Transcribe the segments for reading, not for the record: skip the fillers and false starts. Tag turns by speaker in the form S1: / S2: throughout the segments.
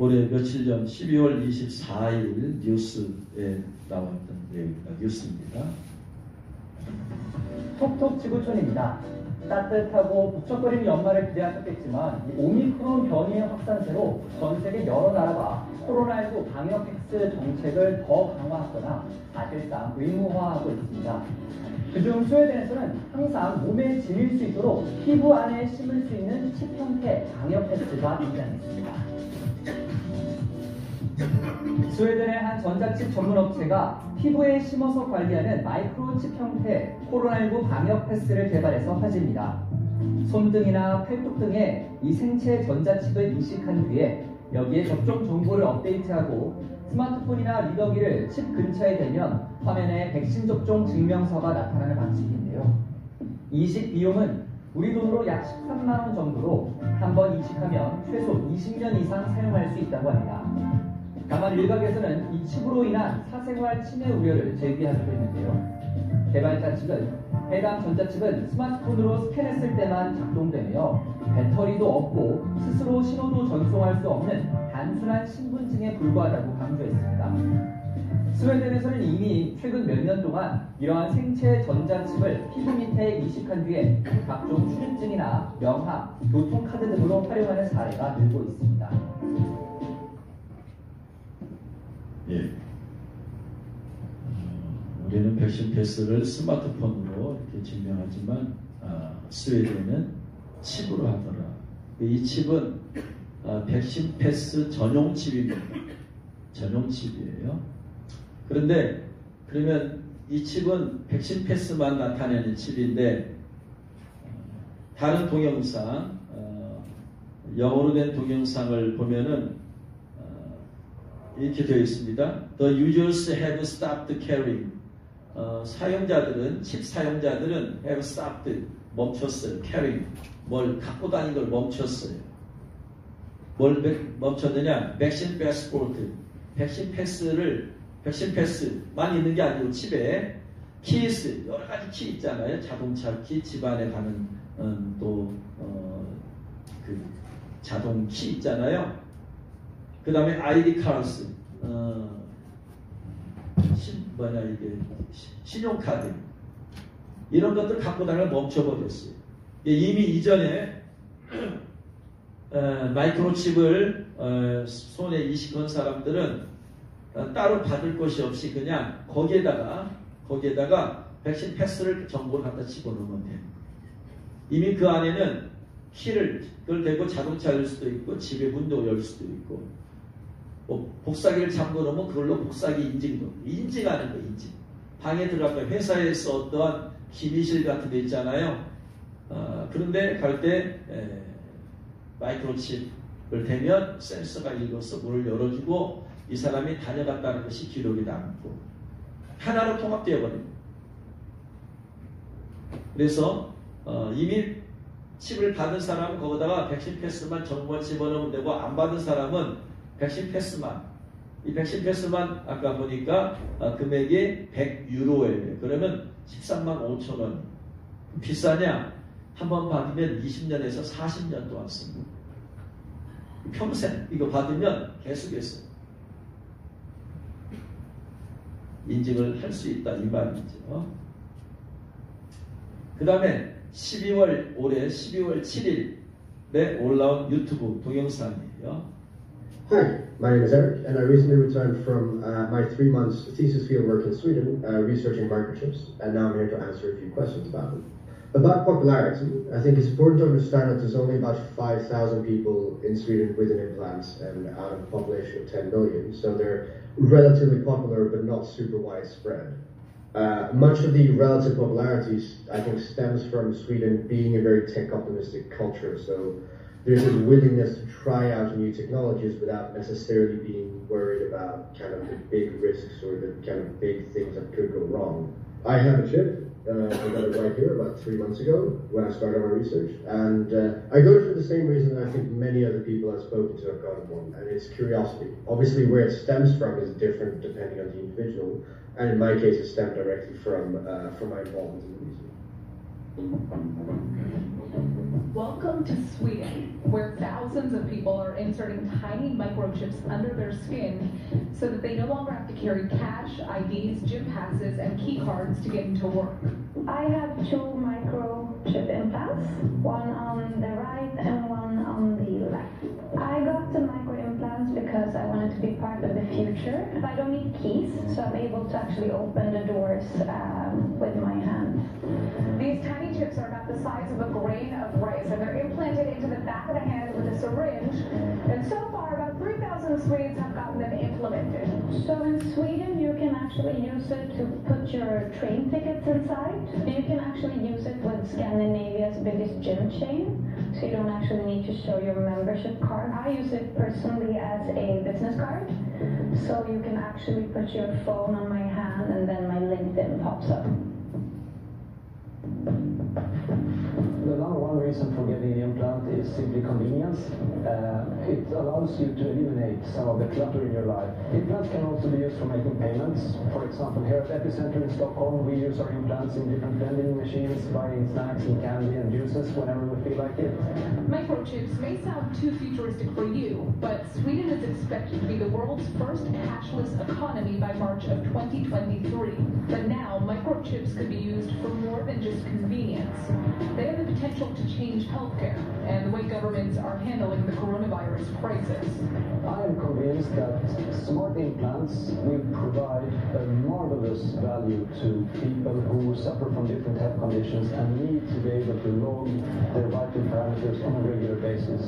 S1: 올해 며칠 전 12월 24일 뉴스에 나왔던 내용입니다. 뉴스입니다.
S2: 톡톡 지구촌입니다. 따뜻하고 북적거리는 연말을 기대하셨겠지만 이 오미크론 변이의 확산세로 전 세계 여러 나라가 코로나19 방역 팩스 정책을 더 강화하거나 사실상 의무화하고 있습니다. 그중 스웨덴에서는 항상 몸에 지닐 수 있도록 피부 안에 심을 수 있는 칩 형태 방역 팩스가 등장했습니다. 스웨덴의 한 전자칩 전문 업체가 피부에 심어서 관리하는 마이크로칩 형태 코로나19 방역 패스를 개발해서 화제입니다. 손등이나 팔뚝 등에 이 생체 전자칩을 이식한 뒤에 여기에 접종 정보를 업데이트하고 스마트폰이나 리더기를 칩 근처에 대면 화면에 백신 접종 증명서가 나타나는 방식인데요. 이식 비용은 우리 돈으로 약 13만 원 정도로 한 번 이식하면 최소 20년 이상 사용할 수 있다고 합니다. 다만 일각에서는 이 칩으로 인한 사생활 침해 우려를 제기하기도 했는데요. 개발자 측은 해당 전자칩은 스마트폰으로 스캔했을 때만 작동되며 배터리도 없고 스스로 신호도 전송할 수 없는 단순한 신분증에 불과하다고 강조했습니다. 스웨덴에서는 이미 최근 몇 년 동안 이러한 생체 전자칩을 피부 밑에 이식한 뒤에 각종 출입증이나 명함, 교통카드 등으로 활용하는 사례가 늘고 있습니다.
S1: 예. 우리는 백신 패스를 스마트폰으로 이렇게 증명하지만 스웨덴은 칩으로 하더라. 이 칩은 백신 패스 전용 칩입니다. 전용 칩이에요. 그런데 그러면 이 칩은 백신 패스만 나타내는 칩인데 다른 동영상, 영어로 된 동영상을 보면은 이렇게 되어 있습니다. The users have stopped carrying. 사용자들은, 칩 사용자들은 have stopped, 멈췄어요. carrying, 뭘 갖고 다니는 걸 멈췄어요. 뭘 멈췄느냐? 백신 패스포트, 백신 패스만 있는 게 아니고 칩에 키스, 여러 가지 키 있잖아요. 자동차 키, 집 안에 가는 그 자동 키 있잖아요. 그 다음에 아이디 카드, 신용카드 이런 것들 갖고 다니는 걸 멈춰버렸어요. 이미 이전에 마이크로칩을 손에 이식한 사람들은 따로 받을 것이 없이 그냥 거기에다가 백신 패스를 정보를 갖다 집어넣으면 돼요. 이미 그 안에는 그걸 대고 자동차 열 수도 있고 집의 문도 열 수도 있고 복사기를 잠궈 놓으면 그걸로 복사기 인증하는 거 인증. 방에 들어가면 회사에서 어떠한 기미실 같은 데 있잖아요. 그런데 갈 때 마이크로칩을 대면 센서가 읽어서 문을 열어주고 이 사람이 다녀갔다는 것이 기록이 남고 하나로 통합되어 버립니다. 그래서 이미 칩을 받은 사람은 거기다가 백신 패스만 정보를 집어넣으면 되고 안 받은 사람은 백신 패스만, 이 백신 패스만 아까 보니까 금액이 100유로예요. 그러면 13만 5천 원. 비싸냐? 한번 받으면 20년에서 40년 동안 씁니다. 평생 이거 받으면 계속해서 인증을 할 수 있다 이 말이죠. 그 다음에 올해 12월 7일에 올라온 유튜브 동영상이에요.
S3: Hi, my name is Eric, and I recently returned from my 3 months thesis field work in Sweden, researching microchips, and now I'm here to answer a few questions about them. About popularity, I think it's important to understand that there's only about 5,000 people in Sweden with implants, and out of a population of 10 million, so they're relatively popular but not super widespread. Much of the relative popularity, I think, stems from Sweden being a very tech-optimistic culture, so there's this willingness to try out new technologies without necessarily being worried about kind of the big risks or the kind of big things that could go wrong. I have a chip. I got it right here about 3 months ago when I started my research. And I got it for the same reason that I think many other people I've spoken to have gotten one, and it's curiosity. Obviously where it stems from is different depending on the individual, and in my case it stemmed directly from my involvement in the research.
S4: Welcome to Sweden, where thousands of people are inserting tiny microchips under their skin so that they no longer have to carry cash, IDs, gym passes, and key cards to get into work.
S5: I have 2 microchip implants, one on the right and one on the left. I got the micro implants because I wanted to be part of the future. I don't need keys, so I'm able to actually open the doors with my hand.
S4: These tiny chips are about the size of a grain of rice, and they're implanted into the back of the hand with a syringe. And so far, about 3,000 Swedes have gotten them implemented.
S5: So in Sweden, you can actually use it to put your train tickets inside. You can actually use it with Scandinavia's biggest gym chain, so you don't actually need to show your membership card. I use it personally as a business card, so you can actually put your phone on my hand and then my LinkedIn pops up.
S6: The number one reason for getting the implant is simply convenience. It allows you to eliminate some of the clutter in your life. Implants can also be used for making payments. For example, here at Epicenter in Stockholm, we use our implants in different vending machines, buying snacks and candy and juices whenever we feel like it.
S4: Microchips may sound too futuristic for you, but Sweden is expected to be the world's first cashless economy by March of 2023. But now, microchips could be used for more than just convenience. They have the potential to change healthcare and the way governments are handling the coronavirus crisis.
S6: I am convinced that smart implants will provide a marvelous value to people who suffer from different health conditions and need to be able to log their vital parameters on a regular basis.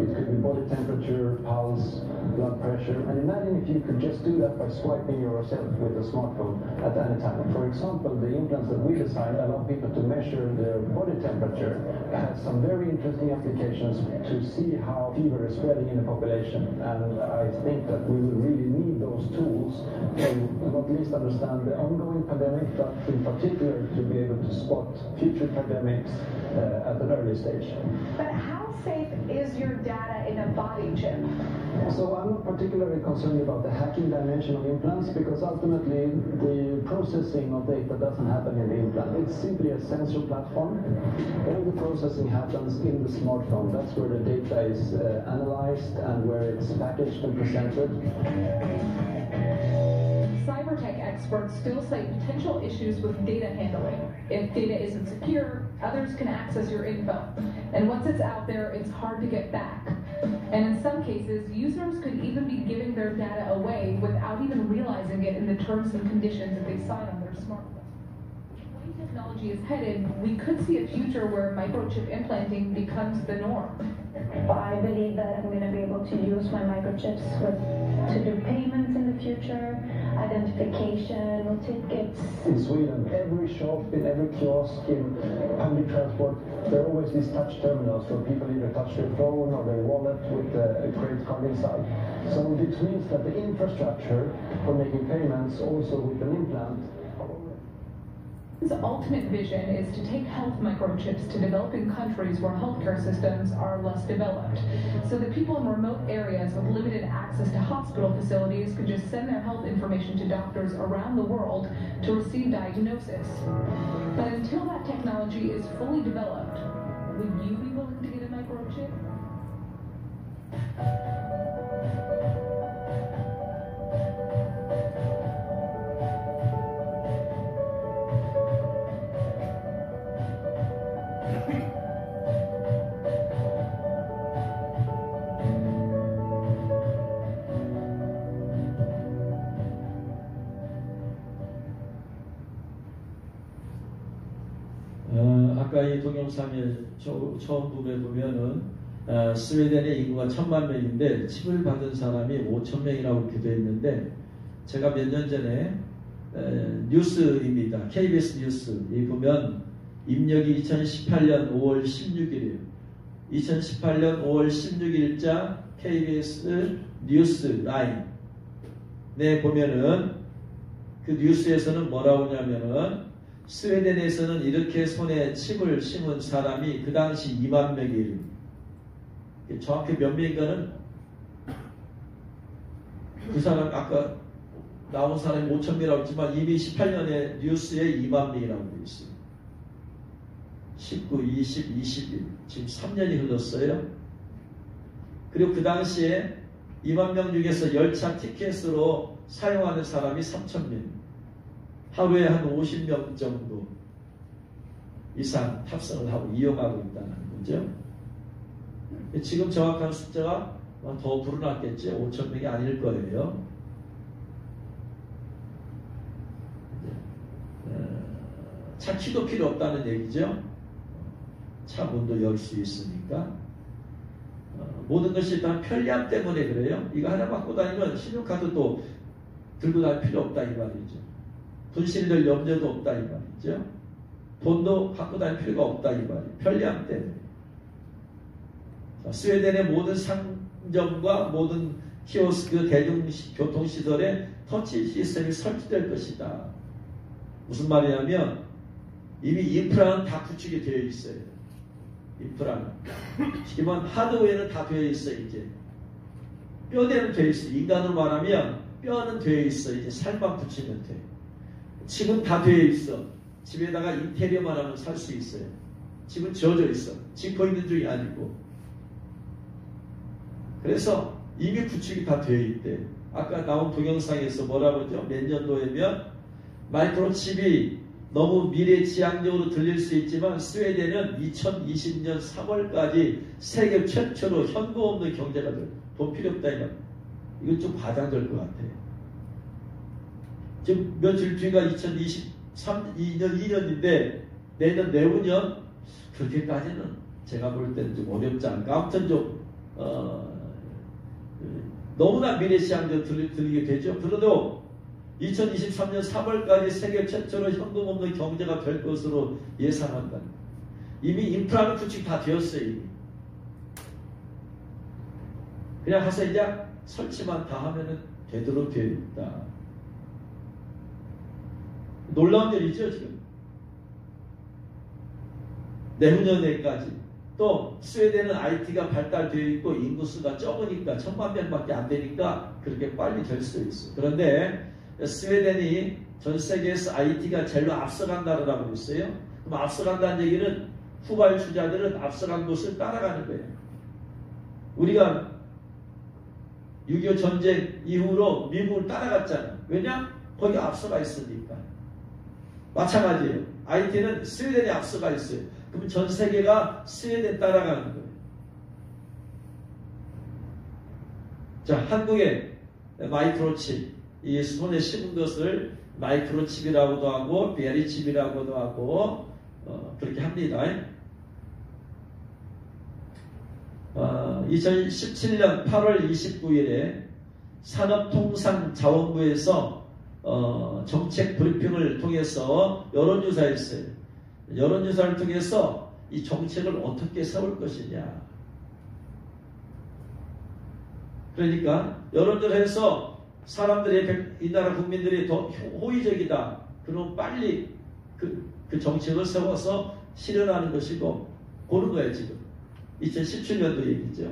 S6: It could be body temperature, pulse, blood pressure, and imagine if you could just do that by swiping yourself with a smartphone at any time. For example, the implants that we designed allow people to measure their body temperature. It has some very interesting applications to see how fever is spreading in the population, and I think that we will really need those tools to not least understand the ongoing pandemic, but in particular to be able to spot future pandemics at an early stage.
S4: But how safe is your data in a body chip?
S6: So I'm not particularly concerned about the hacking dimension of implants because ultimately the processing of data doesn't happen in the implant. It's simply a sensor platform. All the processing happens in the smartphone. That's where the data is analyzed and where it's packaged and presented.
S4: Cybertech experts still cite potential issues with data handling. If data isn't secure, others can access your info. And once it's out there, it's hard to get back. And in some cases, users could even be giving their data away without even realizing it in the terms and conditions that they sign on their smartphone. The way technology is headed, we could see a future where microchip implanting becomes the norm.
S5: I believe that I'm going to be able to use my microchips to do payments in the future, identification, tickets.
S6: In Sweden, every shop, in every kiosk, in public transport, there are always these touch terminals where people either touch their phone or their wallet with a credit card inside. So this means that the infrastructure for making payments also with an implant.
S4: His ultimate vision is to take health microchips to developing countries where healthcare systems are less developed, so that people in remote areas with limited access to hospital facilities could just send their health information to doctors around the world to receive diagnosis. But until that technology is fully developed, would you be willing to get a microchip?
S1: 아까 이 동영상의 처음 부분에 보면은 스웨덴의 인구가 1000만 명인데 칩을 받은 사람이 5,000명이라고 이렇게 되어 있는데 제가 몇 년 전에 뉴스입니다. KBS 뉴스 이 보면 입력이 2018년 5월 16일이에요. 2018년 5월 16일자 KBS 뉴스 라인에 보면은 그 뉴스에서는 뭐라고 하냐면은 스웨덴에서는 이렇게 손에 칩을 심은 사람이 그 당시 2만 명이에요. 정확히 몇 명인가는 그 사람 아까 나온 사람이 5,000명이라고 했지만 이미 18년에 뉴스에 2만 명이라고 되어 있어요. 19, 20, 21 지금 3년이 흘렀어요. 그리고 그 당시에 2만 명 중에서 열차 티켓으로 사용하는 사람이 3,000명. 하루에 한 50명 정도 이상 탑승을 하고 이용하고 있다는 거죠. 지금 정확한 숫자가 더 불어났겠죠. 5,000명이 아닐 거예요. 차 키도 필요 없다는 얘기죠. 차 문도 열 수 있으니까. 모든 것이 일단 편리함 때문에 그래요. 이거 하나 갖고 다니면 신용카드도 들고 다닐 필요 없다 이 말이죠. 분실이 될 염려도 없다 이 말이죠. 돈도 갖고 다닐 필요가 없다 이 말이에요. 편리함 때문에. 스웨덴의 모든 상점과 모든 키오스크 대중교통시설에 터치 시스템이 설치될 것이다. 무슨 말이냐면 이미 인프라는 다 구축이 되어 있어요. 인프라는. 하지만 하드웨어는 다 되어 있어 이제. 뼈대는 되어 있어. 인간으로 말하면 뼈는 되어 있어. 이제 살만 붙이면 돼. 집은 다 되어 있어. 집에다가 인테리어만 하면 살 수 있어요. 집은 지어져 있어. 짓고 있는 중이 아니고. 그래서 이미 구축이 다 되어 있대. 아까 나온 동영상에서 뭐라고 하죠? 몇 년도에면 마이크로칩이 너무 미래지향적으로 들릴 수 있지만 스웨덴은 2020년 3월까지 세계 최초로 현금 없는 경제가 돼. 돈 필요 없다 이거. 이건 좀 과장될 것 같아요. 지금 며칠 뒤가 2023년 2년인데 내후년 그렇게까지는 제가 볼 때는 좀 어렵지 않을까. 아무튼 좀 너무나 미래지향적으로 들리게 되죠. 그래도 2023년 3월까지 세계 최초로 현금 없는 경제가 될 것으로 예상한다. 이미 인프라는 구축 다 되었어요. 이미. 그냥 가서 이제 설치만 다 하면 되도록 되어 있다. 놀라운 일이죠 지금. 내후년에까지. 또 스웨덴은 IT가 발달되어 있고 인구수가 적으니까 1,000만 명밖에 안 되니까 그렇게 빨리 될 수 있어. 그런데 스웨덴이 전 세계에서 IT가 제일로 앞서간 나라라고 했어요. 그럼 앞서간다는 얘기는 후발주자들은 앞서간 곳을 따라가는 거예요. 우리가 6.25 전쟁 이후로 미국을 따라갔잖아요. 왜냐? 거기 앞서가 있으니까. 마찬가지예요. IT는 스웨덴이 앞서가 있어요. 그럼 전 세계가 스웨덴 따라가는 거예요. 자, 한국의 마이크로칩. 이 손에 심은 것을 마이크로칩이라고도 하고 베리칩이라고도 하고 그렇게 합니다. 2017년 8월 29일에 산업통상자원부에서 정책 브리핑을 통해서 여론조사했어요. 여론조사를 통해서 이 정책을 어떻게 세울 것이냐. 그러니까 여론조사에서 사람들이 이 나라 국민들이 더 호의적이다. 그럼 빨리 그 정책을 세워서 실현하는 것이고 고른 거예요 지금. 2017년도 얘기죠.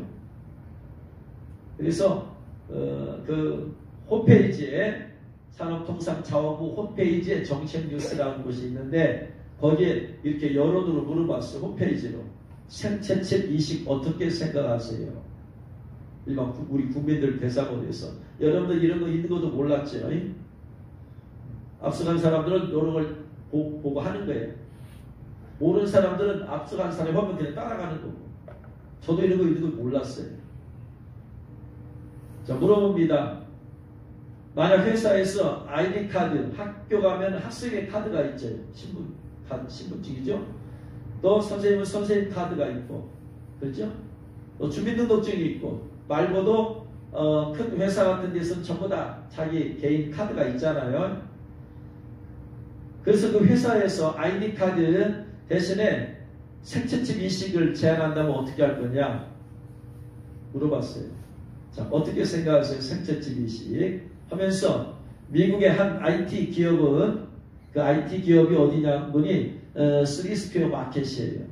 S1: 그래서 그 홈페이지에 산업통상자원부 홈페이지에 정책 뉴스라는 곳이 있는데 거기에 이렇게 여론으로 물어봤어요. 홈페이지로. 생채칩 이식 어떻게 생각하세요? 일반 우리 국민들 대상으로 해서. 여러분들 이런 거 있는 것도 몰랐죠. 앞서간 사람들은 이런 걸 보고 하는 거예요. 모르는 사람들은 앞서간 사람이 보면 그냥 따라가는 거고. 저도 이런 거 있는 걸 몰랐어요. 자, 물어봅니다. 만약 회사에서 ID 카드, 학교 가면 학생의 카드가 있죠. 신분증이죠. 또 선생님은 선생님 카드가 있고, 그렇죠? 또 주민등록증이 있고, 말고도 큰 회사 같은 데서는 전부 다 자기 개인 카드가 있잖아요. 그래서 그 회사에서 ID 카드 대신에 생채칩 이식을 제한한다면 어떻게 할 거냐 물어봤어요. 자, 어떻게 생각하세요? 생채칩 이식 하면서 미국의 한 IT 기업은 그 IT 기업이 어디냐 분이 3스퀘어 마켓이에요.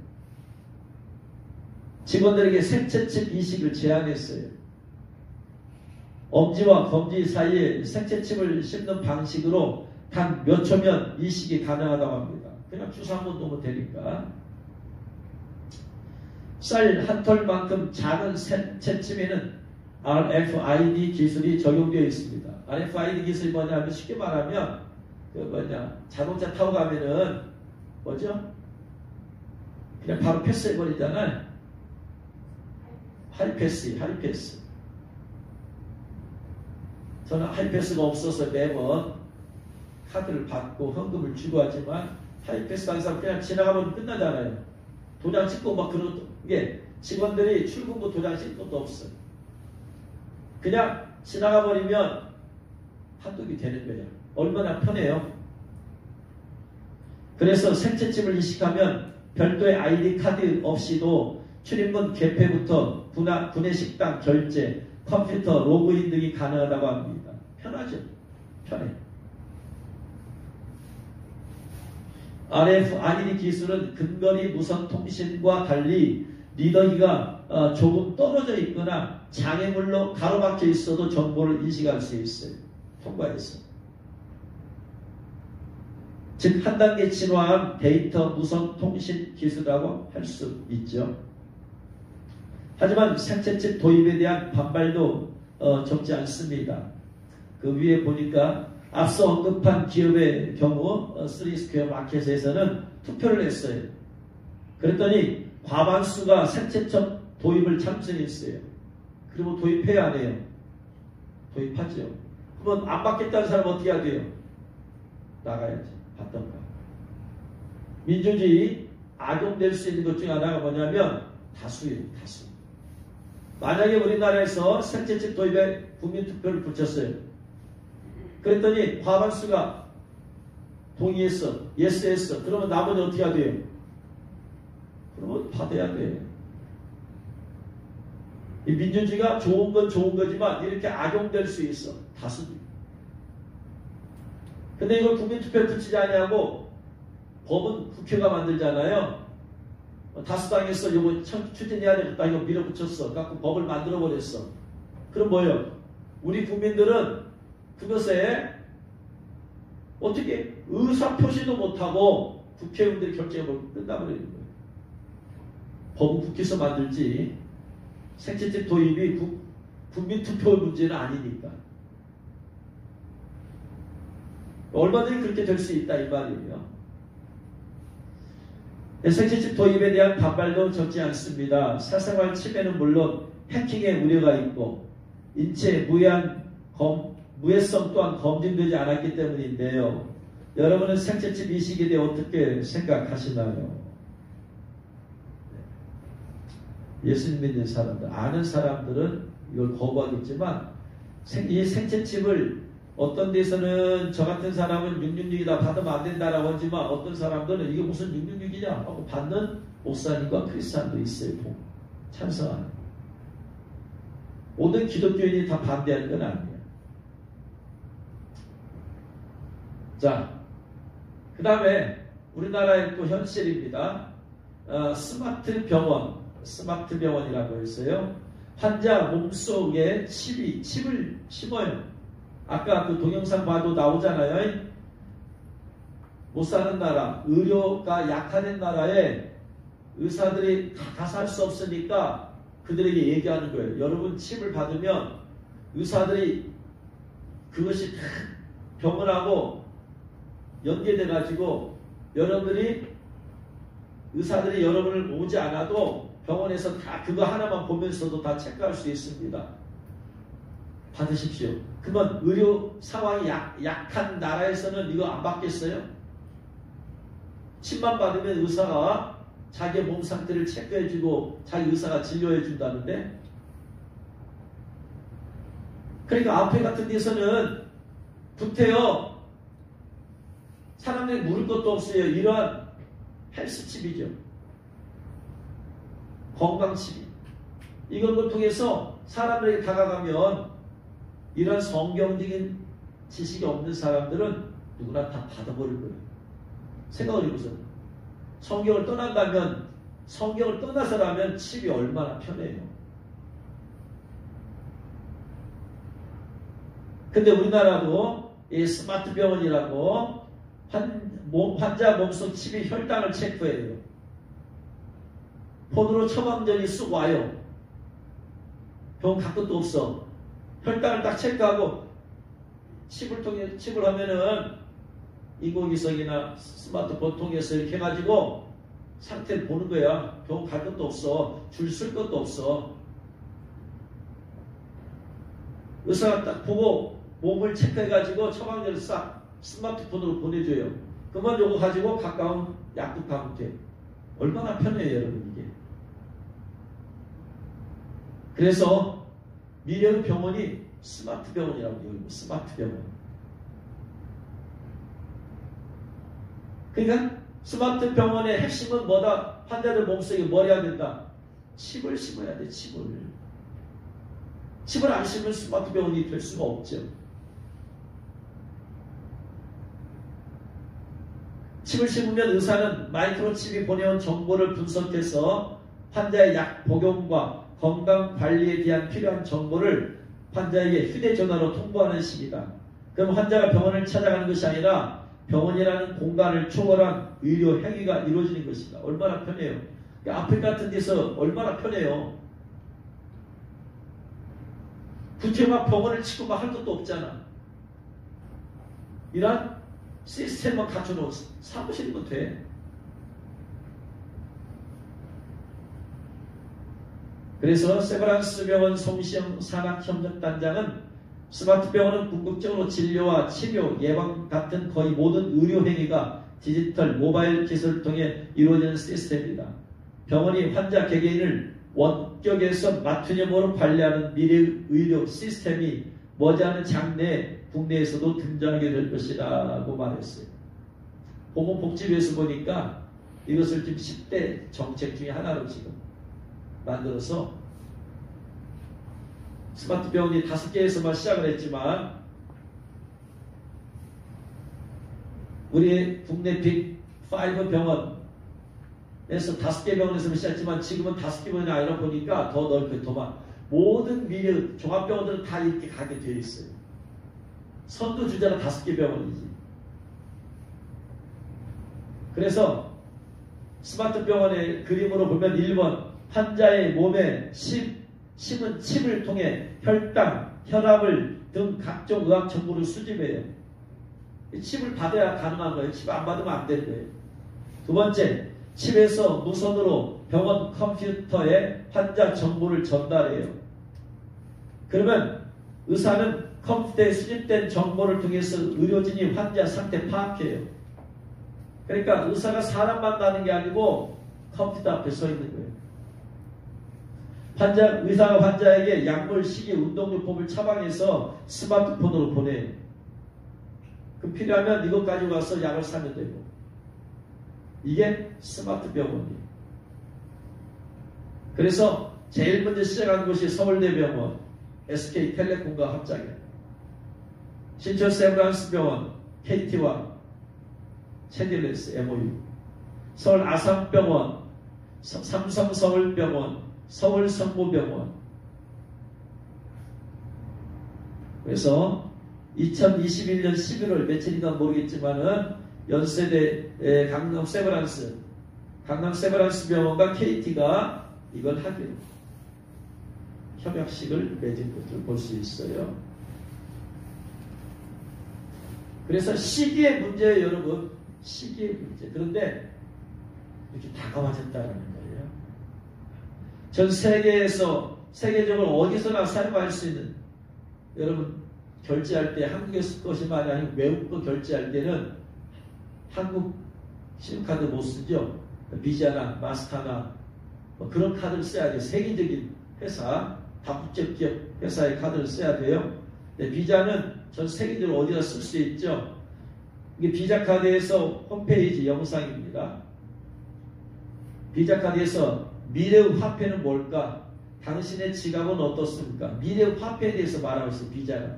S1: 직원들에게 생채칩 이식을 제안했어요. 엄지와 검지 사이에 생채칩을 씹는 방식으로 단 몇 초면 이식이 가능하다고 합니다. 그냥 주사 한번 놓으면 되니까. 쌀 한 톨만큼 작은 채침에는 RFID 기술이 적용되어 있습니다. RFID 기술이 뭐냐면 쉽게 말하면 자동차 타고 가면은 뭐죠? 그냥 바로 패스해버리잖아요. 하이패스. 저는 하이패스가 없어서 매번 카드를 받고 현금을 주고 하지만 하이패스 항상 그냥 지나가면 끝나잖아요. 도장 찍고 막 그런 게 직원들이 출근부 도장 찍을 것도 없어요. 그냥 지나가 버리면 한독이 되는 거예요. 얼마나 편해요. 그래서 생체칩을 이식하면 별도의 ID 카드 없이도 출입문 개폐부터 구내식당 결제, 컴퓨터 로그인 등이 가능하다고 합니다. 편하죠. 편해. RFID 기술은 근거리 무선 통신과 달리 리더기가 조금 떨어져 있거나 장애물로 가로막혀 있어도 정보를 인식할 수 있어요. 통과해서. 즉, 한 단계 진화한 데이터 무선 통신 기술이라고 할 수 있죠. 하지만 생체칩 도입에 대한 반발도 적지 않습니다. 그 위에 보니까 앞서 언급한 기업의 경우 3스퀘어 마켓에서는 투표를 했어요. 그랬더니 과반수가 생체칩 도입을 찬성했어요. 그리고 도입해야 안 해요? 도입하죠. 그러면 안 받겠다는 사람은 어떻게 해야 돼요? 나가야지. 받던가. 민주주의 악용될 수 있는 것 중에 하나가 뭐냐면 다수예요. 다수. 만약에 우리나라에서 생체칩 도입에 국민투표를 붙였어요. 그랬더니 과반수가 동의했어. 예스 했어. 그러면 나머지 어떻게 해야 돼요? 그러면 받아야 돼요. 이 민주주의가 좋은 건 좋은 거지만 이렇게 악용될 수 있어. 다수. 근데 이걸 국민투표에 붙이지 않냐고 법은 국회가 만들잖아요. 다수당에서 이거 추진해야 되겠다. 이거 밀어붙였어. 갖고 법을 만들어버렸어. 그럼 뭐예요? 우리 국민들은 그것에 어떻게 의사표시도 못하고 국회의원들이 결정해버리고 끝나버리는 거예요. 법은 국회에서 만들지 생체칩 도입이 국민투표 문제는 아니니까. 얼마든지 그렇게 될 수 있다 이 말이에요. 생체칩 도입에 대한 반발도 적지 않습니다. 사생활 침해는 물론 해킹의 우려가 있고 인체 무해성 또한 검증되지 않았기 때문인데요. 여러분은 생체칩 이식에 대해 어떻게 생각하시나요? 예수님 믿는 사람들, 아는 사람들은 이걸 거부하겠지만 이 생체칩을 어떤 데서는 저 같은 사람은 666이다 받으면 안 된다라고 하지만 어떤 사람들은 이게 무슨 666이냐 하고 받는 목사님과 크리스찬도 있어요. 찬성하는. 모든 기독교인이 다 반대하는 건 아니에요. 자, 그 다음에 우리나라의 또 현실입니다. 스마트 병원이라고 했어요. 환자 몸속에 칩을 심어요. 아까 그 동영상 봐도 나오잖아요. 못 사는 나라, 의료가 약화된 나라에 의사들이 다 살 수 없으니까 그들에게 얘기하는 거예요. 여러분 칩을 받으면 의사들이 그것이 병원하고 연계돼 가지고 의사들이 여러분을 오지 않아도 병원에서 다 그거 하나만 보면서도 다 체크할 수 있습니다. 받으십시오. 그러면 의료 상황이 약한 나라에서는 이거 안 받겠어요? 칩만 받으면 의사가 자기의 몸 상태를 체크해주고 자기 의사가 진료해준다는데? 그러니까 앞에 같은 데서는 부태요. 사람들이 물을 것도 없어요. 이러한 헬스칩이죠. 건강칩이. 이걸 통해서 사람들에게 다가가면 이런 성경적인 지식이 없는 사람들은 누구나 다 받아버릴 거예요. 생각을 해보세요. 성경을 떠난다면, 성경을 떠나서라면 칩이 얼마나 편해요. 근데 우리나라도 이 스마트 병원이라고 환자 몸속 칩이 혈당을 체크해요. 폰으로 처방전이 쑥 와요. 병원 갈 것도 없어. 혈당을 딱 체크하고 칩을 하면은 인공위성이나 스마트폰 통해서 이렇게 해가지고 상태를 보는 거야. 병원 갈 것도 없어. 줄 쓸 것도 없어. 의사가 딱 보고 몸을 체크해가지고 처방전을 싹 스마트폰으로 보내줘요. 그만 요거 가지고 가까운 약국 가면 돼. 얼마나 편해요, 여러분, 이게. 그래서 미래의 병원이 스마트 병원이라고 해요. 스마트 병원. 그러니까 스마트 병원의 핵심은 뭐다? 환자들 몸속에 뭘 해야 된다? 칩을 심어야 돼, 칩을. 칩을 안 심으면 스마트 병원이 될 수가 없죠. 칩을 심으면 의사는 마이크로칩이 보내온 정보를 분석해서 환자의 약 복용과 건강 관리에 대한 필요한 정보를 환자에게 휴대전화로 통보하는 식이다. 그럼 환자가 병원을 찾아가는 것이 아니라 병원이라는 공간을 초월한 의료 행위가 이루어지는 것이다. 얼마나 편해요. 아프리카 같은 데서 얼마나 편해요. 구태막 병원을 치고 막 할 것도 없잖아. 이런 시스템만 갖춰놓은 사무실이면 돼. 그래서 세브란스 병원 송시영 산학협력단장은 스마트 병원은 궁극적으로 진료와 치료, 예방 같은 거의 모든 의료 행위가 디지털, 모바일 기술을 통해 이루어지는 시스템이다. 병원이 환자 개개인을 원격에서 맞춤형으로 관리하는 미래의 의료 시스템이 머지않은 장래에 국내에서도 등장하게 될 것이라고 말했어요. 보건복지부에서 보니까 이것을 지금 10대 정책 중에 하나로 지금 만들어서 스마트 병원이 5개에서만 시작을 했지만 우리 국내 빅5 병원에서 5개 병원에서만 시작했지만 지금은 5개 병원이 아니라 보니까 더 넓게 모든 미래 종합병원들은 다 이렇게 가게 되어 있어요. 선두 주자가 5개 병원이지. 그래서 스마트 병원의 그림으로 보면 1번 환자의 몸에 심은 칩을 통해 혈당, 혈압을 등 각종 의학 정보를 수집해요. 칩을 받아야 가능한 거예요. 칩 안 받으면 안 되는 거예요. 두 번째, 칩에서 무선으로 병원 컴퓨터에 환자 정보를 전달해요. 그러면 의사는 컴퓨터에 수집된 정보를 통해서 의료진이 환자 상태 파악해요. 그러니까 의사가 사람 만나는 게 아니고 컴퓨터 앞에 서 있는 거예요. 의사가 환자에게 약물, 식이, 운동요법을 처방해서 스마트폰으로 보내요. 그 필요하면 이것 가지고 가서 약을 사면 되고. 이게 스마트 병원이에요. 그래서 제일 먼저 시작한 곳이 서울대병원, SK텔레콤과 합작이에요. 신촌 세브란스 병원, KT와 체딜레스 MOU, 서울 아산병원, 삼성서울병원, 서울성모병원. 그래서 2021년 11월 며칠인가 모르겠지만은 연세대 강남 세브란스 병원과 KT가 이걸 하기로 협약식을 맺은 것을 볼 수 있어요. 그래서 시기의 문제예요, 여러분. 시기의 문제. 그런데 이렇게 다가와졌다는 거예요. 전 세계적으로 어디서나 사용할 수 있는, 여러분 결제할 때 한국에서 것이만 아니고 외국 거 결제할 때는 한국 신용카드 못 쓰죠. 비자나 마스터나 뭐 그런 카드를 써야 돼요. 세계적인 회사, 다국적 기업 회사의 카드를 써야 돼요. 비자는 전 세계적으로 어디다 쓸 수 있죠. 이게 비자 카드에서 홈페이지 영상입니다. 비자 카드에서 미래의 화폐는 뭘까? 당신의 지갑은 어떻습니까? 미래의 화폐에 대해서 말하고 있어요. 비자는.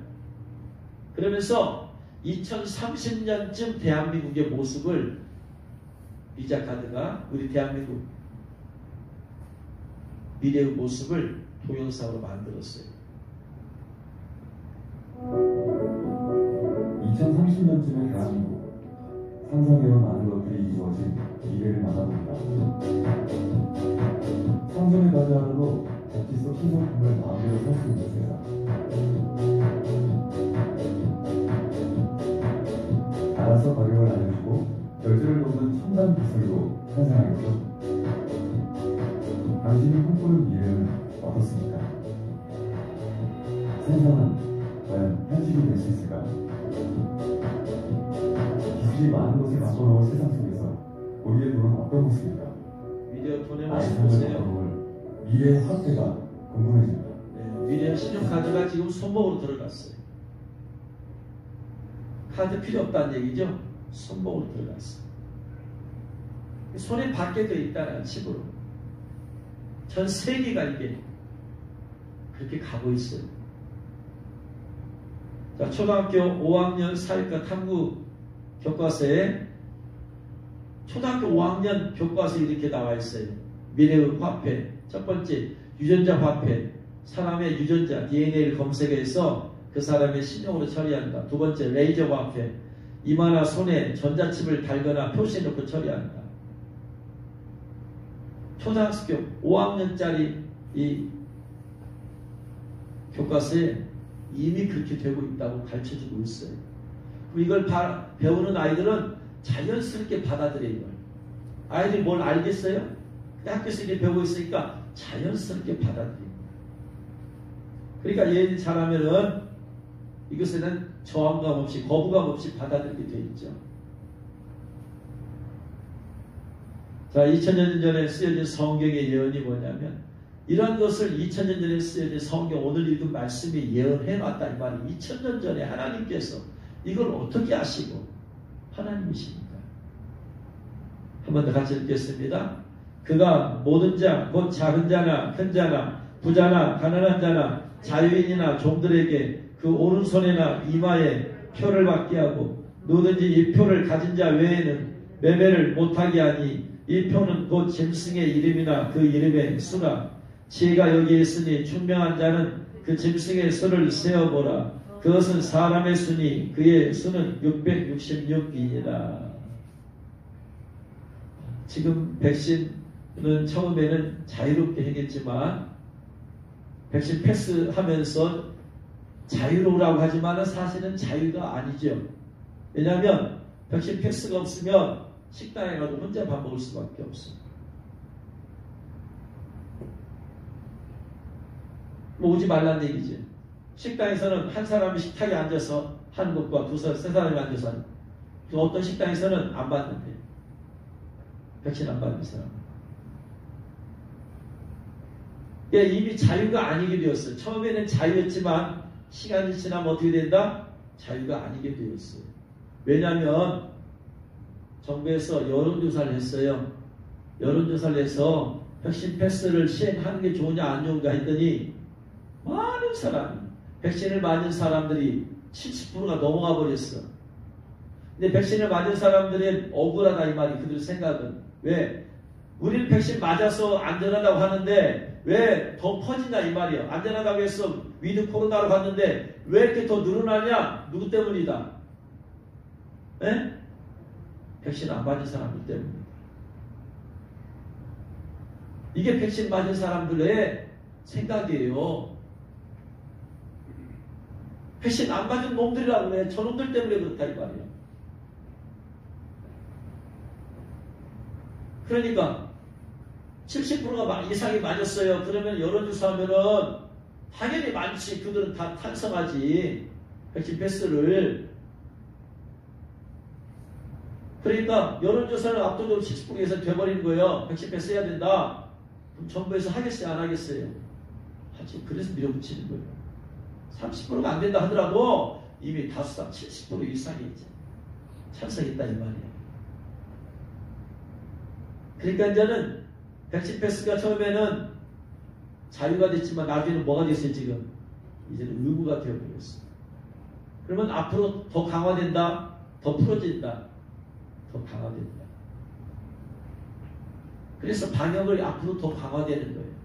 S1: 그러면서 2030년쯤 대한민국의 모습을 비자 카드가 우리 대한민국 미래의 모습을 동영상으로 만들었어요.
S7: 2030년쯤의 대한민국. 상상에만 많은 것들이 이루어진 미래를 나가본다. 상점에 가지 않아도 복지 속 신상품을 마음대로 살 수 있는 세상. 알아서 가격을 알려주고 결제를 돕는 첨단 기술로 탄생하겠죠. 당신이 꿈꾸는 미래는 어떻습니까? 세상은 과연 현실이 될 수 있을까요? 기술이 많은 것을 바꿔놓은 세상 속에서 우리의 돈은 어떤 모습일까?
S1: 미디어 돈의
S7: 나의
S1: 모습
S7: 삶을
S1: 보세요.
S7: 바꿔놓을 미래의 화폐가 궁금해집니다.
S1: 네, 미래 신용카드가 지금 손목으로 들어갔어요. 카드 필요 없다는 얘기죠? 손목으로 들어갔어요. 손에 받게 되어 있다는 칩으로. 전 세계가 이게 그렇게 가고 있어요. 자, 초등학교 5학년 사회과 탐구 교과서에 초등학교 5학년 교과서에 이렇게 나와 있어요. 미래의 화폐. 첫 번째, 유전자 화폐. 사람의 유전자, DNA를 검색해서 그 사람의 신용으로 처리한다. 두 번째, 레이저 화폐. 이마나 손에 전자칩을 달거나 표시해놓고 처리한다. 초등학교 5학년짜리 이 교과서에 이미 그렇게 되고 있다고 가르쳐주고 있어요. 그리고 이걸 배우는 아이들은 자연스럽게 받아들여요. 이걸. 아이들이 뭘 알겠어요? 학교에서 이렇게 배우고 있으니까 자연스럽게 받아들여요. 그러니까 얘들이 잘하면은 이것에는 저항감 없이 거부감 없이 받아들이게 돼 있죠. 자, 2000년 전에 쓰여진 성경의 예언이 뭐냐면 이런 것을 2000년 전에 쓰여진 성경 오늘 읽은 말씀이 예언해놨다 이 말이 2000년 전에 하나님께서 이걸 어떻게 아시고 하나님이십니까? 한 번 더 같이 읽겠습니다. 그가 모든 자, 곧 작은 자나 큰 자나 부자나 가난한 자나 자유인이나 종들에게 그 오른손이나 이마에 표를 받게 하고 누구든지 이 표를 가진 자 외에는 매매를 못하게 하니 이 표는 곧 짐승의 이름이나 그 이름의 수라. 지혜가 여기에 있으니 총명한 자는 그 짐승의 수를 세어보라. 그것은 사람의 수니 그의 수는 666이니라. 지금 백신은 처음에는 자유롭게 했겠지만 백신 패스하면서 자유로우라고 하지만 사실은 자유가 아니죠. 왜냐하면 백신 패스가 없으면 식당에 가도 혼자 밥 먹을 수밖에 없어요. 뭐 오지 말란 얘기지. 식당에서는 한 사람이 식탁에 앉아서 한 곳과 두 사람, 세 사람이 앉아서 하는. 어떤 식당에서는 안 받는데. 백신 안 받는 사람. 이미 자유가 아니게 되었어요. 처음에는 자유였지만 시간이 지나면 어떻게 된다? 자유가 아니게 되었어요. 왜냐하면 정부에서 여론조사를 했어요. 여론조사를 해서 백신 패스를 시행하는 게 좋으냐 안 좋은가 했더니 많은 사람이 백신을 맞은 사람들이 70%가 넘어가 버렸어. 근데 백신을 맞은 사람들은 억울하다 이 말이 그들 생각은. 왜? 우리는 백신 맞아서 안전하다고 하는데 왜 더 퍼진다 이 말이야. 안전하다고 해서 위드 코로나로 갔는데 왜 이렇게 더 늘어나냐? 누구 때문이다? 에? 백신 안 맞은 사람들 때문이다. 이게 백신 맞은 사람들의 생각이에요. 백신 안 맞은 놈들이라고 해. 저놈들 때문에 그렇다 이 말이야. 그러니까 70%가 이상이 맞았어요. 그러면 여론조사하면은 당연히 많지. 그들은 다 찬성하지. 백신 패스를. 그러니까 여론조사는 압도적으로 70% 이상 돼버린 거예요. 백신 패스 해야 된다. 그럼 정부에서 하겠어요? 안 하겠어요? 하지. 그래서 밀어붙이는 거예요. 30%가 안 된다 하더라도 이미 다수당 70% 이상이 이제 찬성했다 이 말이에요. 그러니까 이제는 백신 패스가 처음에는 자유가 됐지만 나중에는 뭐가 됐어요 지금? 이제는 의무가 되어버렸어. 그러면 앞으로 더 강화된다, 더 풀어진다, 더 강화된다. 그래서 방역을 앞으로 더 강화되는 거예요.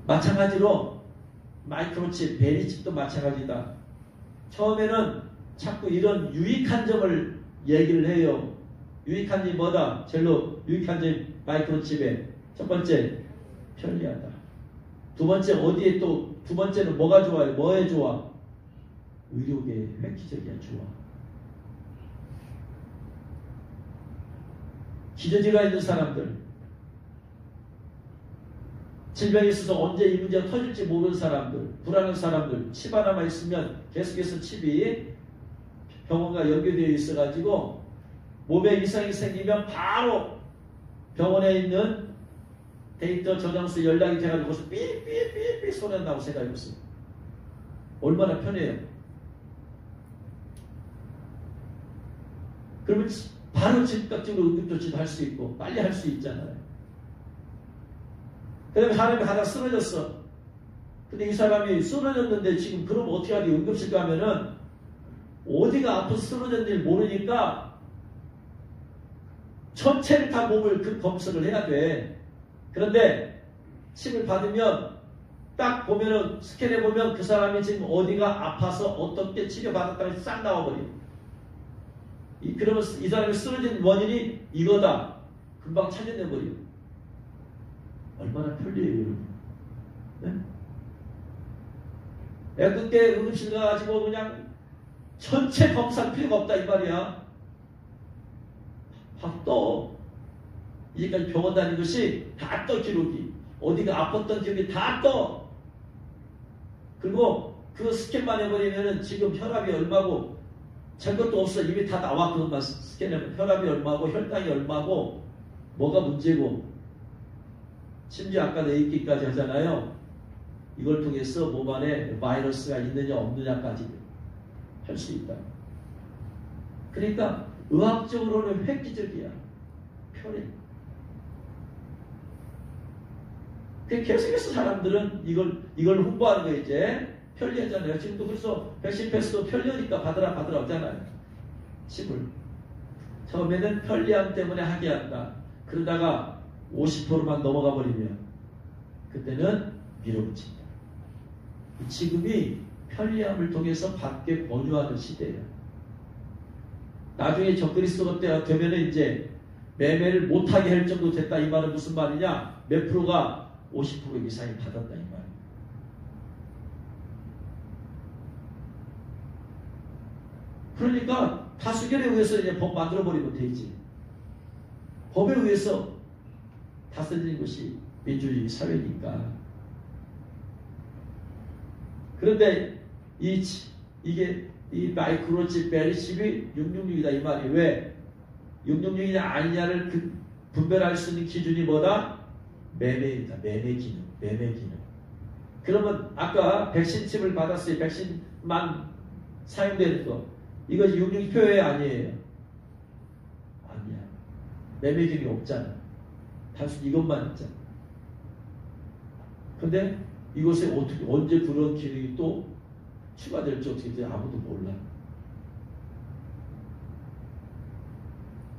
S1: 마찬가지로 마이크로칩, 베리칩도 마찬가지다. 처음에는 자꾸 이런 유익한 점을 얘기를 해요. 유익한 점이 뭐다? 제일로 유익한 점이 마이크로칩에 첫 번째 편리하다. 두 번째 어디에 또 두 번째는 뭐가 좋아요? 뭐에 좋아? 의료계에 획기적이야 좋아. 기저질환 있는 사람들, 질병이 있어서 언제 이 문제가 터질지 모르는 사람들, 불안한 사람들, 칩 하나만 있으면 계속해서 칩이 병원과 연결되어 있어가지고 몸에 이상이 생기면 바로 병원에 있는 데이터 저장소에 연락이 돼가지고 거기서 삐삐삐삐 소리가 나고 생각해보세요. 얼마나 편해요. 그러면 바로 즉각적으로 응급조치도 할 수 있고 빨리 할 수 있잖아요. 그 다음에 사람이 하나 쓰러졌어. 근데 이 사람이 쓰러졌는데 지금 그럼 어떻게 하지? 응급실 가면은 어디가 아파서 쓰러졌는지 모르니까 전체를 다 몸을 그 검사를 해야 돼. 그런데 칩을 받으면 딱 보면은 스캔해 보면 그 사람이 지금 어디가 아파서 어떻게 치료받았다고 싹 나와버려. 그러면 이 사람이 쓰러진 원인이 이거다. 금방 찾아내버려. 얼마나 편리해요, 여러분. 네? 그때 응급실 가가지고 그냥 전체 검사할 필요가 없다 이 말이야. 확 떠. 이제까지 병원 다닌 것이 다 떠 기록이. 어디가 아팠던 기억이 다 떠. 그리고 그 스캔만 해버리면은 지금 혈압이 얼마고 잴 것도 없어. 이미 다 나와. 그것만 스캔하면 혈압이 얼마고 혈당이 얼마고 뭐가 문제고 심지어 아까 내입기까지 하잖아요. 이걸 통해서 몸 안에 바이러스가 있느냐 없느냐까지 할 수 있다. 그러니까 의학적으로는 획기적이야. 편해. 계속해서 사람들은 이걸 홍보하는 거 이제 편리하잖아요. 지금도 그래서 백신 패스도 편리하니까 받으라 하잖아요. 칩을. 처음에는 편리함 때문에 하게 한다. 그러다가 50%만 넘어가 버리면 그때는 밀어붙인다. 지금이 편리함을 통해서 받게 권유하는 시대예요. 나중에 적그리스도 때가 되면은 이제 매매를 못하게 할 정도 됐다. 이 말은 무슨 말이냐? 몇 프로가 50% 이상이 받았다 이 말이에요. 그러니까 다수결에 의해서 이제 법 만들어버리면 되지. 법에 의해서 다스리는 것이 민주주의 사회니까. 그런데 이게 이 마이크로칩 베리칩이 666이다 이 말이 왜 666이냐 아니냐를 분별할 수 있는 기준이 뭐다? 매매입니다. 매매 기능. 그러면 아까 백신 칩을 받았어요. 백신만 사용되는 거. 이것이 666표에 아니에요. 아니야. 매매 기능이 없잖아. 단순히 이것만 있잖아. 근데 이것에 어떻게 언제 그런 기능이 또 추가될지 어떻게 될지 아무도 몰라.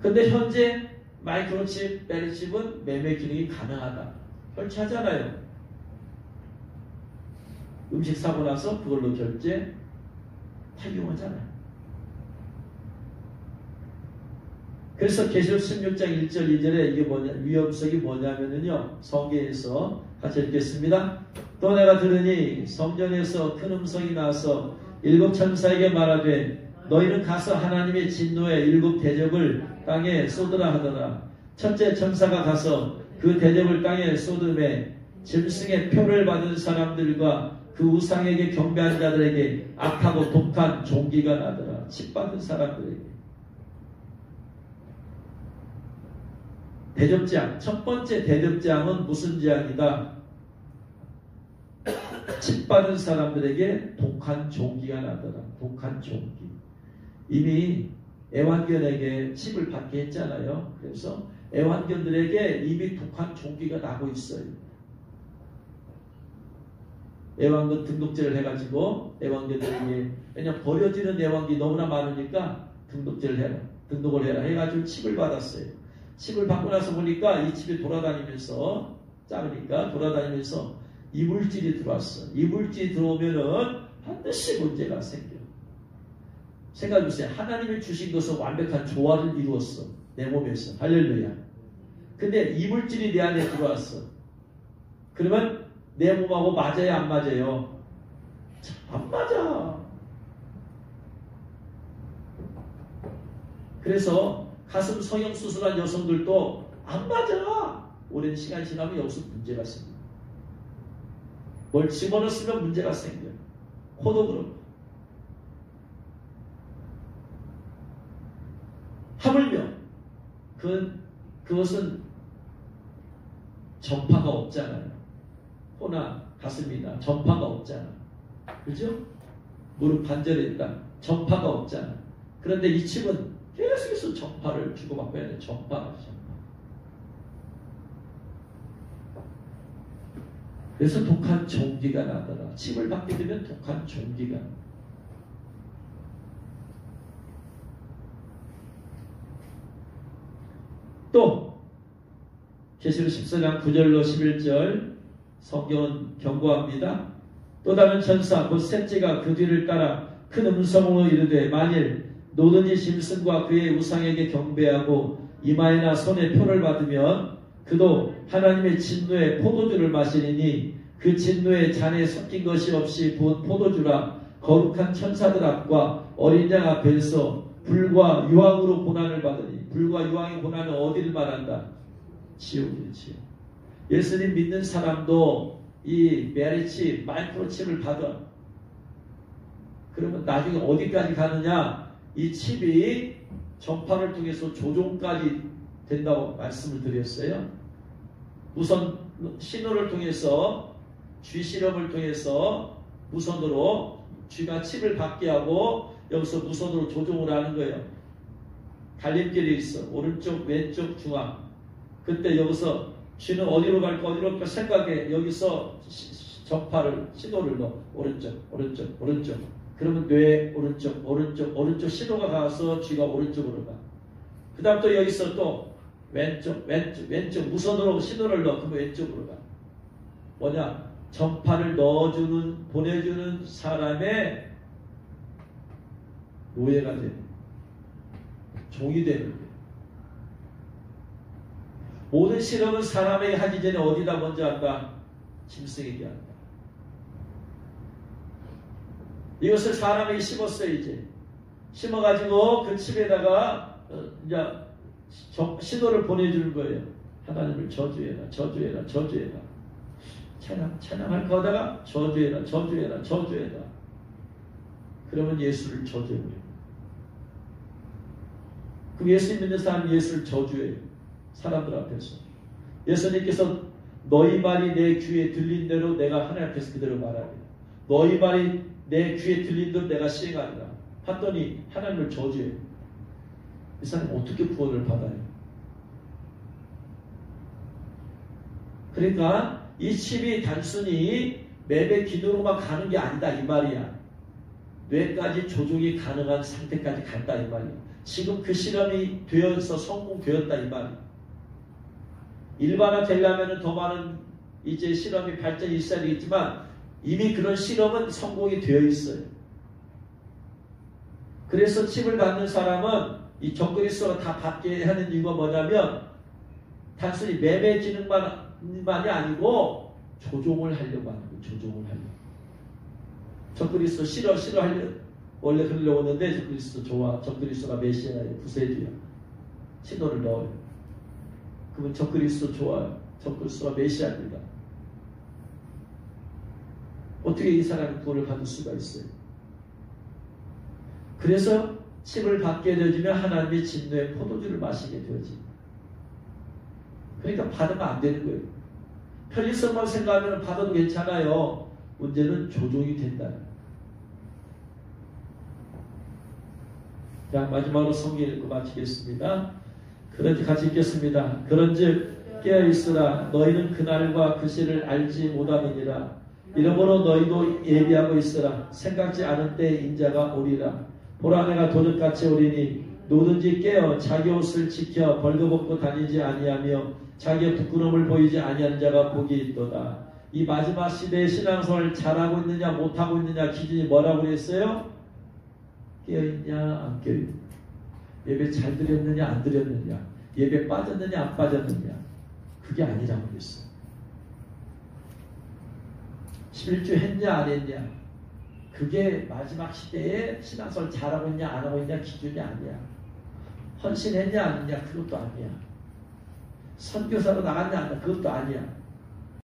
S1: 근데 현재 마이크로칩, 베리칩은 매매 기능이 가능하다. 결제하잖아요. 음식 사고 나서 그걸로 결제 다 이용하잖아요. 그래서 계시록 16장 1절 2절에 이게 뭐냐, 위험성이 뭐냐면요. 성경에서 같이 읽겠습니다. 또 내가 들으니 성전에서 큰 음성이 나서 7 천사에게 말하되 너희는 가서 하나님의 진노의 7 대접을 땅에 쏟으라 하더라. 첫째 천사가 가서 그 대접을 땅에 쏟음에 짐승의 표를 받은 사람들과 그 우상에게 경배한 자들에게 악하고 독한 종기가 나더라. 칩 받은 사람들에게. 대접장. 첫 번째 대접장은 무슨 재앙이다? 칩 받은 사람들에게 독한 종기가 나더라. 독한 종기. 이미 애완견에게 칩을 받게 했잖아요. 그래서 애완견들에게 이미 독한 종기가 나고 있어요. 애완견 등록제를 해가지고 애완견들에게 왜냐면 버려지는 애완견이 너무나 많으니까 등록을 해라 해가지고 칩을 받았어요. 칩을 받고 나서 보니까 이 칩이 돌아다니면서 작으니까 돌아다니면서 이물질이 들어왔어. 이물질이 들어오면은 반드시 문제가 생겨. 생각해보세요. 하나님이 주신 것은 완벽한 조화를 이루었어. 내 몸에서. 할렐루야. 근데 이물질이 내 안에 들어왔어. 그러면 내 몸하고 맞아요, 안 맞아요? 안 맞아. 그래서 가슴 성형 수술한 여성들도 안 맞아. 오랜 시간 지나면 여기서 문제가 생겨. 뭘 집어넣으면 문제가 생겨. 코도 그렇고. 하물며 그것은 전파가 없잖아요. 코나 가슴이나 전파가 없잖아. 그죠? 무릎 관절했다. 전파가 없잖아. 그런데 이 칩은 계속해서 전파를 주고받고 해야 돼. 전파. 그래서 독한 종기가 나더라. 칩을 받게 되면 독한 종기가. 또 계시록 14장 9절로 11절 성경은 경고합니다. 또 다른 천사 곧 셋째가 그 뒤를 따라 큰 음성으로 이르되 만일 노든지 짐승과 그의 우상에게 경배하고 이마에나 손에 표를 받으면 그도 하나님의 진노의 포도주를 마시리니 그 진노의 잔에 섞인 것이 없이 부은 포도주라 거룩한 천사들 앞과 어린 양 앞에서 불과 유황으로 고난을 받으니 불과 유황의 고난은 어디를 말한다? 지옥이지. 지옥. 예수님 믿는 사람도 이 메리치 마이크로칩을 받아. 그러면 나중에 어디까지 가느냐? 이 칩이 전파를 통해서 조종까지 된다고 말씀을 드렸어요. 우선 신호를 통해서 쥐 실험을 통해서 무선으로 쥐가 칩을 받게 하고 여기서 무선으로 조종을 하는 거예요. 갈림길이 있어. 오른쪽, 왼쪽, 중앙. 그때 여기서 쥐는 어디로 갈까 어디로 갈까 생각해. 여기서 전파를 신호를 넣어. 오른쪽, 오른쪽, 오른쪽. 그러면 뇌 오른쪽, 오른쪽, 오른쪽 신호가 가서 쥐가 오른쪽으로 가. 그 다음 또 여기서 또 왼쪽, 왼쪽, 왼쪽 무선으로 신호를 넣어. 그러면 왼쪽으로 가. 뭐냐? 전파를 넣어주는, 보내주는 사람의 노예가 되는, 종이 되는 거예요. 모든 실험은 사람에게 하기 전에 어디다 먼저 한다? 짐승에게 한다. 이것을 사람에게 심었어요. 이제 심어가지고 그 칩에다가 이제 신호를 보내주는 거예요. 하나님을 저주해라, 저주해라, 저주해라. 찬양할 거다가 저주해라, 저주해라, 저주해라. 그러면 예수를 저주해버려요. 그럼 예수 믿는 사람이 예수를 저주해요. 사람들 앞에서. 예수님께서 너희 말이 내 귀에 들린 대로 내가 하나님 앞에서 그대로 말하리라. 너희 말이 내 귀에 들린 대로 내가 시행하리라. 봤더니 하나님을 저주해요. 이 사람이 어떻게 구원을 받아요? 그러니까 이 칩이 단순히 맵의 기능으로만 가는 게 아니다 이 말이야. 뇌까지 조종이 가능한 상태까지 간다 이 말이야. 지금 그 실험이 되어서 성공되었다 이 말이야. 일반화 되려면 더 많은 이제 실험이 발전이 있어야 되겠지만 이미 그런 실험은 성공이 되어 있어요. 그래서 칩을 받는 사람은 이 적그리스도가 다 받게 하는 이유가 뭐냐면 단순히 매매 기능만이 아니고 조종을 하려고 하는 거예요. 조종을 하려고. 적그리스도 싫어하려 원래 그러려고 했는데 적그리스도 좋아. 적그리스도가 메시아예요. 구세주야. 신호를 넣어요. 그러면 적그리스도 좋아요. 적그리스도가 메시아입니다. 어떻게 이 사람이 구원을 받을 수가 있어요? 그래서 칩을 받게 되어지면 하나님의 진노의 포도주를 마시게 되어집니다. 그러니까 받으면 안 되는 거예요. 편리성만 생각하면 받아도 괜찮아요. 문제는 조종이 된다. 자, 마지막으로 성경 읽고 마치겠습니다. 그런지 같이 읽겠습니다. 그런즉 깨어있으라. 너희는 그날과 그 시를 알지 못하느니라. 이러므로 너희도 예비하고 있으라. 생각지 않은 때에 인자가 오리라. 보라 내가 도둑같이 오리니 누구든지 깨어 자기 옷을 지켜 벌거벗고 다니지 아니하며 자기의 부끄러움을 보이지 아니한 자가 복이 있도다. 이 마지막 시대의 신앙생활을 잘하고 있느냐 못하고 있느냐 기준이 뭐라고 그랬어요? 깨어있냐 안 깨어있냐, 예배 잘 드렸느냐 안 드렸느냐, 예배 빠졌느냐 안 빠졌느냐, 그게 아니라고 그랬어. 11주 했냐 안 했냐, 그게 마지막 시대에 신앙생활 잘하고 있냐 안 하고 있냐 기준이 아니야. 헌신했냐 안 했냐 그것도 아니야. 선교사로 나갔냐 안 했냐 그것도 아니야.